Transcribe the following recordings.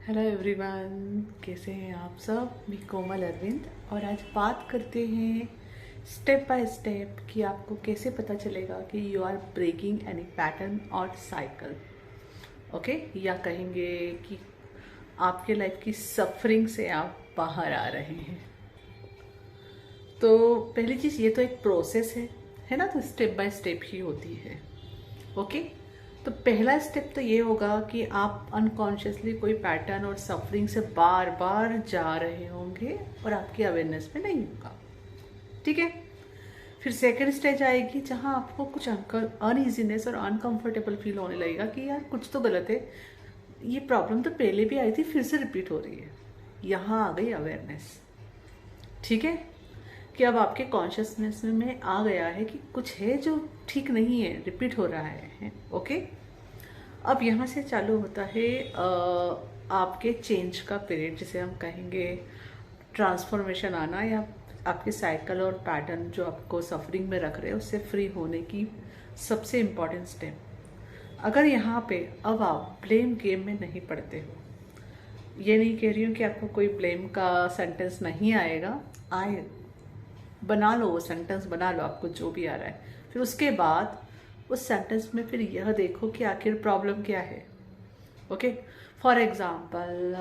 Hello everyone, कैसे हैं आप सब। मैं कोमल अरविंद और आज बात करते हैं स्टेप बाय स्टेप कि आपको कैसे पता चलेगा कि you are breaking any pattern और साइकिल। ओके, या कहेंगे कि आपके लाइफ की सफरिंग से आप बाहर आ रहे हैं। तो पहली चीज़, ये तो एक प्रोसेस है ना, तो स्टेप बाय स्टेप ही होती है। ओके, तो पहला स्टेप तो ये होगा कि आप अनकॉन्शियसली कोई पैटर्न और सफरिंग से बार बार जा रहे होंगे और आपकी अवेयरनेस में नहीं होगा। ठीक है, फिर सेकंड स्टेज आएगी जहां आपको कुछ अनईजीनेस और अनकंफर्टेबल फील होने लगेगा कि यार कुछ तो गलत है, ये प्रॉब्लम तो पहले भी आई थी, फिर से रिपीट हो रही है। यहाँ आ गई अवेयरनेस। ठीक है, कि अब आपके कॉन्शियसनेस में आ गया है कि कुछ है जो ठीक नहीं है, रिपीट हो रहा है। ओके, अब यहाँ से चालू होता है आपके चेंज का पीरियड, जिसे हम कहेंगे ट्रांसफॉर्मेशन आना, या आपके साइकिल और पैटर्न जो आपको सफरिंग में रख रहे हैं उससे फ्री होने की सबसे इम्पॉर्टेंट स्टेप। अगर यहाँ पे अब आप ब्लेम गेम में नहीं पड़ते हो, ये नहीं कह रही हूँ कि आपको कोई ब्लेम का सेंटेंस नहीं आएगा, आए, बना लो, वो सेंटेंस बना लो, आपको जो भी आ रहा है। फिर उसके बाद उस सेंटेंस में फिर यह देखो कि आखिर प्रॉब्लम क्या है। ओके, फॉर एग्जाम्पल,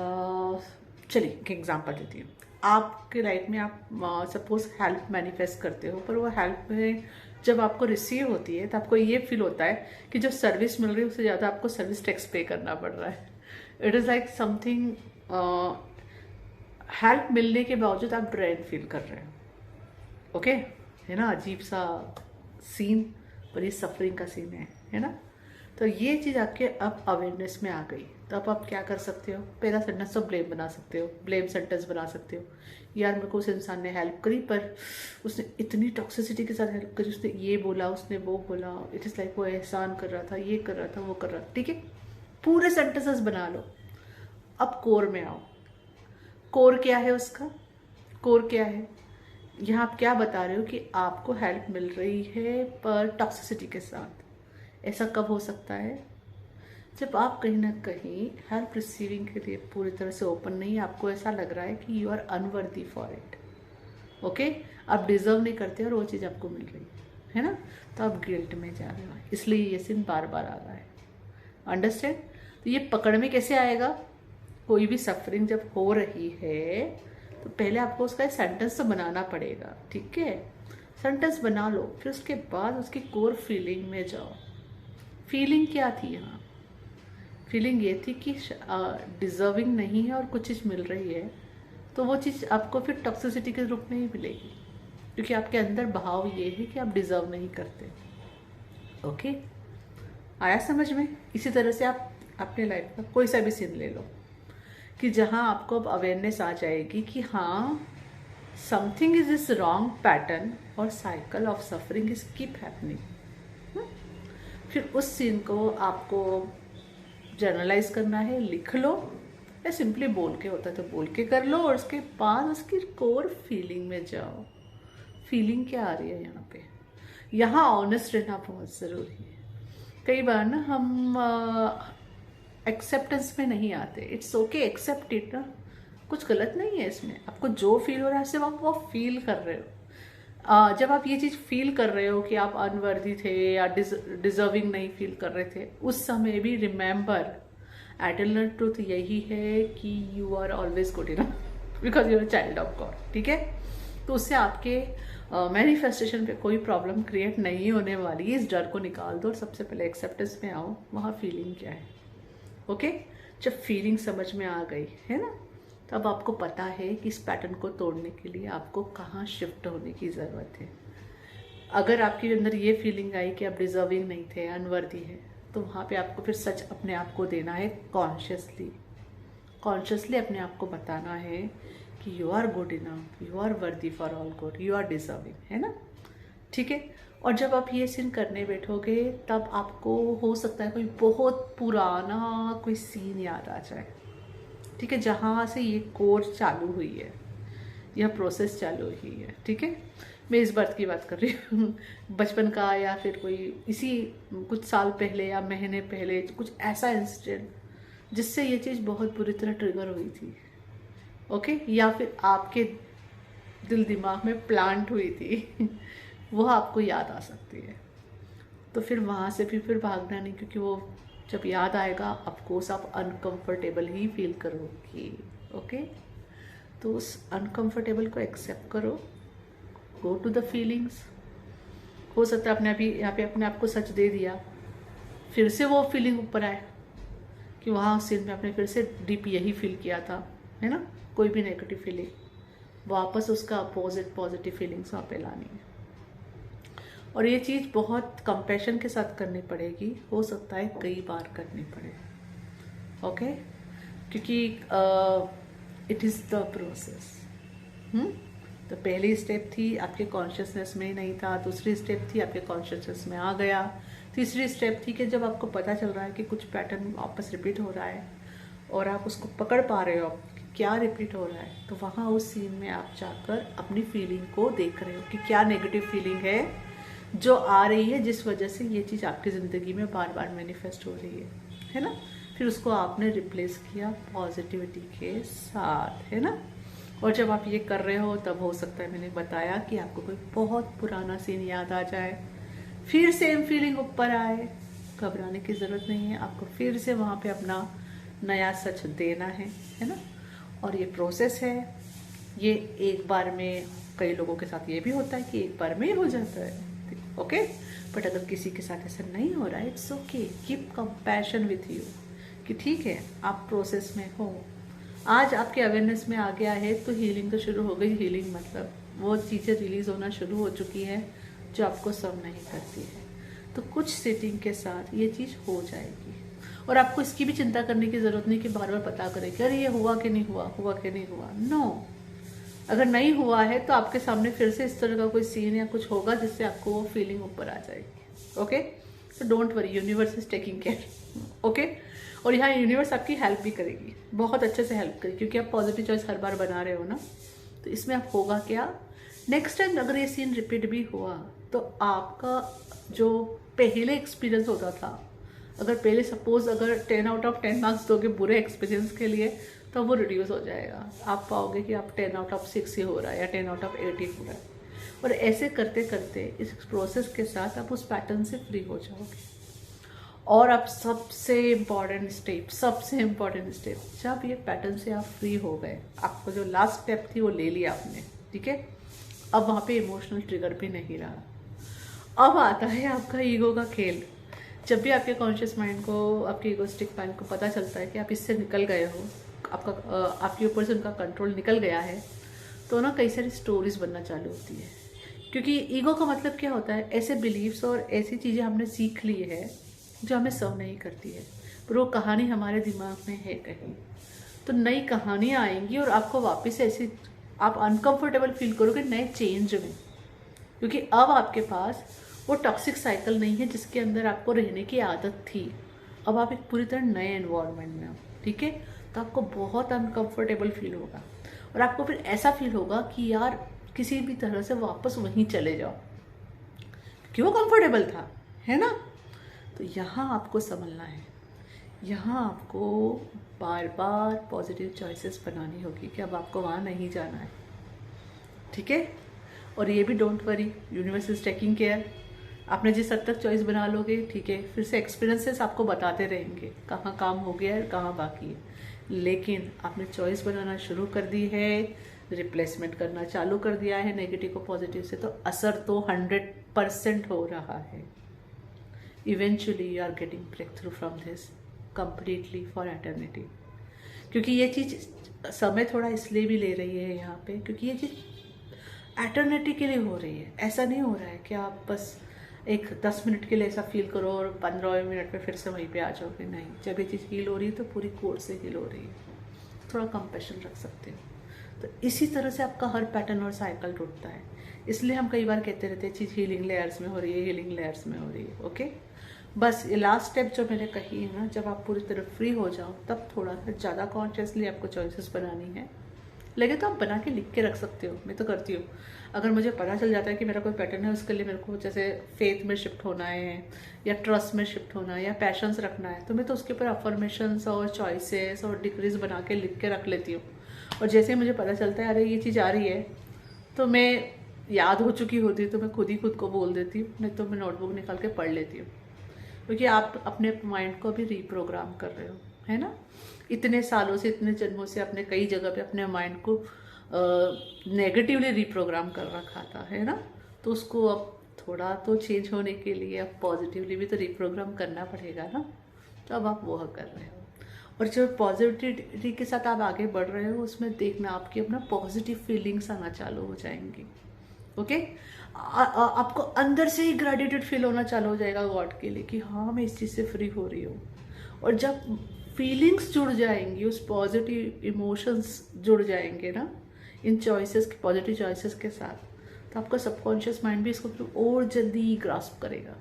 चलिए एक एग्जाम्पल देती हूँ। आपके लाइफ में आप सपोज हेल्प मैनिफेस्ट करते हो, पर वो हेल्प में जब आपको रिसीव होती है तो आपको ये फील होता है कि जो सर्विस मिल रही है उससे ज़्यादा आपको सर्विस टैक्स पे करना पड़ रहा है। It is like something, help मिलने के बावजूद आप ड्रेन फील कर रहे हो। ओके, है ना, अजीब सा सीन, पर ये सफरिंग का सीन है ना। तो ये चीज़ आपके अब अवेयरनेस में आ गई, तो अब आप क्या कर सकते हो, पहला सेंटेंस तो ब्लेम बना सकते हो, ब्लेम सेंटेंस बना सकते हो। यार मेरे को उस इंसान ने हेल्प करी, पर उसने इतनी टॉक्सिसिटी के साथ हेल्प करी, उसने ये बोला, उसने वो बोला, इट इज़ लाइक वो एहसान कर रहा था, ये कर रहा था, वो कर रहा था। ठीक है, पूरे सेंटेंसेस बना लो। अब कोर में आओ। कोर क्या है उसका, कोर क्या है, यहाँ आप क्या बता रहे हो कि आपको हेल्प मिल रही है पर टॉक्सिसिटी के साथ। ऐसा कब हो सकता है, जब आप कहीं ना कहीं हेल्प रिसीविंग के लिए पूरी तरह से ओपन नहीं, आपको ऐसा लग रहा है कि you are unworthy for it. Okay, आप डिजर्व नहीं करते और वो चीज़ आपको मिल रही है ना, तो आप गिल्ट में जा रहे हो, इसलिए ये सीन बार बार आ रहा है। अंडरस्टैंड। तो ये पकड़ में कैसे आएगा, कोई भी सफरिंग जब हो रही है तो पहले आपको उसका सेंटेंस तो बनाना पड़ेगा। ठीक है, सेंटेंस बना लो, फिर उसके बाद उसकी कोर फीलिंग में जाओ। फीलिंग क्या थी यहाँ, फीलिंग ये थी कि डिजर्विंग नहीं है और कुछ चीज़ मिल रही है, तो वो चीज़ आपको फिर टॉक्सिसिटी के रूप में ही मिलेगी, क्योंकि आपके अंदर भाव ये है कि आप डिजर्व नहीं करते। ओके, आया समझ में। इसी तरह से आप अपने लाइफ का कोई सा भी सीन ले लो कि जहाँ आपको अब अवेयरनेस आ जाएगी कि हाँ, something is this wrong pattern और cycle of suffering is keep happening. फिर उस सीन को आपको जर्नलाइज करना है, लिख लो, या सिंपली बोल के होता है तो बोल के कर लो, और उसके बाद उसकी कोर फीलिंग में जाओ। फीलिंग क्या आ रही है यहाँ पे, यहाँ ऑनेस्ट रहना बहुत ज़रूरी है। कई बार ना हम एक्सेप्टेंस में नहीं आते। इट्स ओके, एक्सेप्ट इट ना, कुछ गलत नहीं है इसमें। आपको जो फील हो रहा है सिर्फ आप वो फील कर रहे हो। जब आप ये चीज़ फील कर रहे हो कि आप अनवर्दी थे या डिजर्विंग नहीं फील कर रहे थे, उस समय भी रिमेंबर, एटर्नल ट्रूथ यही है कि you are always good enough because you are child of God. ठीक है, तो उससे आपके मैनिफेस्टेशन पे कोई प्रॉब्लम क्रिएट नहीं होने वाली है। इस डर को निकाल दो और सबसे पहले एक्सेप्टेंस में आओ, वहाँ फीलिंग क्या है। ओके, जब फीलिंग समझ में आ गई है ना, तो अब आपको पता है कि इस पैटर्न को तोड़ने के लिए आपको कहाँ शिफ्ट होने की ज़रूरत है। अगर आपके अंदर ये फीलिंग आई कि आप डिजर्विंग नहीं थे, अनवर्दी है, तो वहाँ पे आपको फिर सच अपने आप को देना है, कॉन्शियसली। कॉन्शियसली अपने आप को बताना है कि you are good enough, you are worthy for all good, you are deserving, है ना। ठीक है, और जब आप ये सीन करने बैठोगे तब आपको हो सकता है कोई बहुत पुराना कोई सीन याद आ जाए। ठीक है, जहाँ से ये कोर्स चालू हुई है, यह प्रोसेस चालू हुई है। ठीक है, मैं इस बात की बात कर रही हूँ बचपन का, या फिर कोई इसी कुछ साल पहले या महीने पहले कुछ ऐसा इंसिडेंट जिससे ये चीज़ बहुत बुरी तरह ट्रिगर हुई थी, ओके, या फिर आपके दिल दिमाग में प्लांट हुई थी वो आपको याद आ सकती है। तो फिर वहाँ से भी फिर भागना नहीं, क्योंकि वो जब याद आएगा ऑफकोर्स आप अनकंफर्टेबल ही फील करोगे, ओके। तो उस अनकंफर्टेबल को एक्सेप्ट करो, गो टू द फीलिंग्स। हो सकता है आपने अभी यहाँ पे अपने आप को सच दे दिया, फिर से वो फीलिंग ऊपर आए कि वहाँ उस सीन में आपने फिर से डीप यही फील किया था, है ना। कोई भी नेगेटिव फीलिंग, वापस उसका अपोजिट पॉजिटिव फीलिंग्स वहाँ पे लानी है। और ये चीज़ बहुत कंपैशन के साथ करनी पड़ेगी, हो सकता है कई बार करनी पड़े, ओके, क्योंकि इट इज़ द प्रोसेस। तो पहली स्टेप थी आपके कॉन्शियसनेस में ही नहीं था, दूसरी स्टेप थी आपके कॉन्शियसनेस में आ गया, तीसरी स्टेप थी कि जब आपको पता चल रहा है कि कुछ पैटर्न वापस रिपीट हो रहा है और आप उसको पकड़ पा रहे हो क्या रिपीट हो रहा है, तो वहाँ उस सीन में आप जाकर अपनी फीलिंग को देख रहे हो कि क्या नेगेटिव फीलिंग है जो आ रही है, जिस वजह से ये चीज़ आपकी ज़िंदगी में बार बार मैनिफेस्ट हो रही है ना। फिर उसको आपने रिप्लेस किया पॉजिटिविटी के साथ, है ना। और जब आप ये कर रहे हो तब हो सकता है, मैंने बताया, कि आपको कोई बहुत पुराना सीन याद आ जाए, फिर सेम फीलिंग ऊपर आए। घबराने की ज़रूरत नहीं है, आपको फिर से वहाँ पे अपना नया सच देना है ना। और ये प्रोसेस है, ये एक बार में, कई लोगों के साथ ये भी होता है कि एक बार में ही हो जाता है, ओके। बट अगर किसी के साथ ऐसा नहीं हो रहा है, it's okay, keep compassion with you, कि ठीक है आप प्रोसेस में हो। आज आपके अवेयरनेस में आ गया है तो हीलिंग तो शुरू हो गई। हीलिंग मतलब वो चीज़ें रिलीज होना शुरू हो चुकी है जो आपको सर्व नहीं करती है। तो कुछ सिटिंग के साथ ये चीज़ हो जाएगी, और आपको इसकी भी चिंता करने की ज़रूरत नहीं कि बार बार पता करें कि अरे ये हुआ कि नहीं हुआ, हुआ कि नहीं हुआ। नो, अगर नहीं हुआ है तो आपके सामने फिर से इस तरह का कोई सीन या कुछ होगा जिससे आपको वो फीलिंग ऊपर आ जाएगी, ओके। तो don't worry, universe is taking care, okay. और यहाँ यूनिवर्स आपकी हेल्प भी करेगी, बहुत अच्छे से हेल्प करेगी, क्योंकि आप पॉजिटिव चॉइस हर बार बना रहे हो ना। तो इसमें आप होगा क्या, नेक्स्ट टाइम अगर ये सीन रिपीट भी हुआ तो आपका जो पहले एक्सपीरियंस होता था, अगर पहले सपोज अगर 10 आउट ऑफ 10 मार्क्स दोगे बुरे एक्सपीरियंस के लिए, तो वो रिड्यूस हो जाएगा। आप पाओगे कि आप 10 आउट ऑफ 6 ही हो रहा है या 10 आउट ऑफ 8 ही हो रहा है। और ऐसे करते करते इस प्रोसेस के साथ आप उस पैटर्न से फ्री हो जाओगे। और अब सबसे इम्पॉर्टेंट स्टेप, जब ये पैटर्न से आप फ्री हो गए, आपको जो लास्ट स्टेप थी वो ले लिया आपने, ठीक है। अब वहाँ पे इमोशनल ट्रिगर भी नहीं रहा। अब आता है आपका ईगो का खेल। जब भी आपके कॉन्शियस माइंड को, आपके ईगोस्टिक माइंड को पता चलता है कि आप इससे निकल गए हो, आपके ऊपर से उनका कंट्रोल निकल गया है, तो ना कई सारी स्टोरीज बनना चालू होती है। क्योंकि ईगो का मतलब क्या होता है, ऐसे बिलीव्स और ऐसी चीज़ें हमने सीख ली है जो हमें सर्व नहीं करती है, पर वो कहानी हमारे दिमाग में है कहीं। तो नई कहानियाँ आएंगी और आपको वापस ऐसी, आप अनकंफर्टेबल फील करोगे नए चेंज में, क्योंकि अब आपके पास वो टॉक्सिक साइकिल नहीं है जिसके अंदर आपको रहने की आदत थी। अब आप एक पूरी तरह नए एनवायरनमेंट में हो, ठीक है। तो आपको बहुत अनकंफर्टेबल फील होगा, और आपको फिर ऐसा फील होगा कि यार किसी भी तरह से वापस वहीं चले जाओ, क्यों कंफर्टेबल था, है ना। तो यहाँ आपको संभलना है, यहाँ आपको बार बार पॉजिटिव चॉइसेस बनानी होगी कि अब आपको वहाँ नहीं जाना है, ठीक है। और ये भी don't worry, universe is taking care. आपने जिस हद तक चॉइस बना लोगे, ठीक है, फिर से एक्सपीरियंसेस आपको बताते रहेंगे कहाँ काम हो गया है, कहाँ बाकी है। लेकिन आपने चॉइस बनाना शुरू कर दी है, रिप्लेसमेंट करना चालू कर दिया है नेगेटिव को पॉजिटिव से, तो असर तो 100% हो रहा है। Eventually you are getting breakthrough from this completely for eternity. क्योंकि ये चीज़ समय थोड़ा इसलिए भी ले रही है यहाँ पे, क्योंकि ये चीज़ एटर्निटी के लिए हो रही है। ऐसा नहीं हो रहा है कि आप बस एक 10 मिनट के लिए ऐसा फील करो और 15 मिनट में फिर से वहीं पे आ जाओगे। नहीं, जब ये चीज़ हील हो रही है तो पूरी कोर्स से हील हो रही है। थोड़ा कंपैशन रख सकते हो। तो इसी तरह से आपका हर पैटर्न और साइकिल टूटता है। इसलिए हम कई बार कहते रहते हैं चीज़ हीलिंग लेयर्स में हो रही है, हीलिंग लेयर्स में हो रही है, ओके। बस ये लास्ट स्टेप जो मैंने कही है ना, जब आप पूरी तरह फ्री हो जाओ तब थोड़ा सा ज़्यादा कॉन्शियसली आपको चॉइसेस बनानी है, लगे तो आप बना के लिख के रख सकते हो, मैं तो करती हूँ। अगर मुझे पता चल जाता है कि मेरा कोई पैटर्न है, उसके लिए मेरे को जैसे फेथ में शिफ्ट होना है या ट्रस्ट में शिफ्ट होना है या पैशंस रखना है, तो मैं तो उसके ऊपर अफर्मेशंस और चॉइसेस और डिक्रीज बना के लिख के रख लेती हूँ। और जैसे मुझे पता चलता है अरे ये चीज़ आ रही है, तो मैं याद हो चुकी होती है तो मैं खुद ही खुद को बोल देती हूँ, नहीं तो मैं नोटबुक निकाल के पढ़ लेती हूँ। क्योंकि आप अपने माइंड को भी रीप्रोग्राम कर रहे हो, है ना। इतने सालों से, इतने जन्मों से अपने कई जगह पे अपने माइंड को नेगेटिवली रीप्रोग्राम कर रखा था, है ना। तो उसको अब थोड़ा तो चेंज होने के लिए अब पॉजिटिवली भी तो रीप्रोग्राम करना पड़ेगा ना। तो अब आप वो कर रहे हो, और जो पॉजिटिविटी के साथ आप आगे बढ़ रहे हो, उसमें देखना आपकी अपना पॉजिटिव फीलिंग्स आना चालू हो जाएंगी। ओके, आपको अंदर से ही ग्रेटिट्यूड फील होना चालू हो जाएगा गॉड के लिए कि हाँ मैं इस चीज़ से फ्री हो रही हूँ। और जब फीलिंग्स जुड़ जाएंगी, उस पॉजिटिव इमोशंस जुड़ जाएंगे ना इन चॉइसेस के, पॉजिटिव चॉइसेस के साथ, तो आपका सबकॉन्शियस माइंड भी इसको और जल्दी ग्रास्प करेगा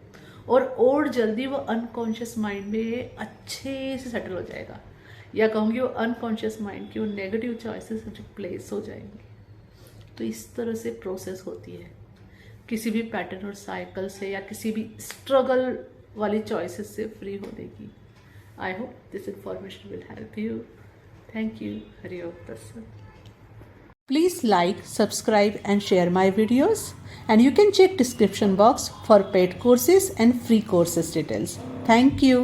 और जल्दी वो अनकॉन्शियस माइंड में अच्छे से सेटल हो जाएगा। या कहूँगी वो अनकॉन्शियस माइंड की वो नेगेटिव चॉइसेस रिप्लेस हो जाएंगे। तो इस तरह से प्रोसेस होती है किसी भी पैटर्न और साइकिल से या किसी भी स्ट्रगल वाली चॉइसेस से फ्री होने की। I hope this information will help you. Thank you. Hari Om Tatsat. Please like, subscribe and share my videos, and you can check description box for paid courses and free courses details. Thank you.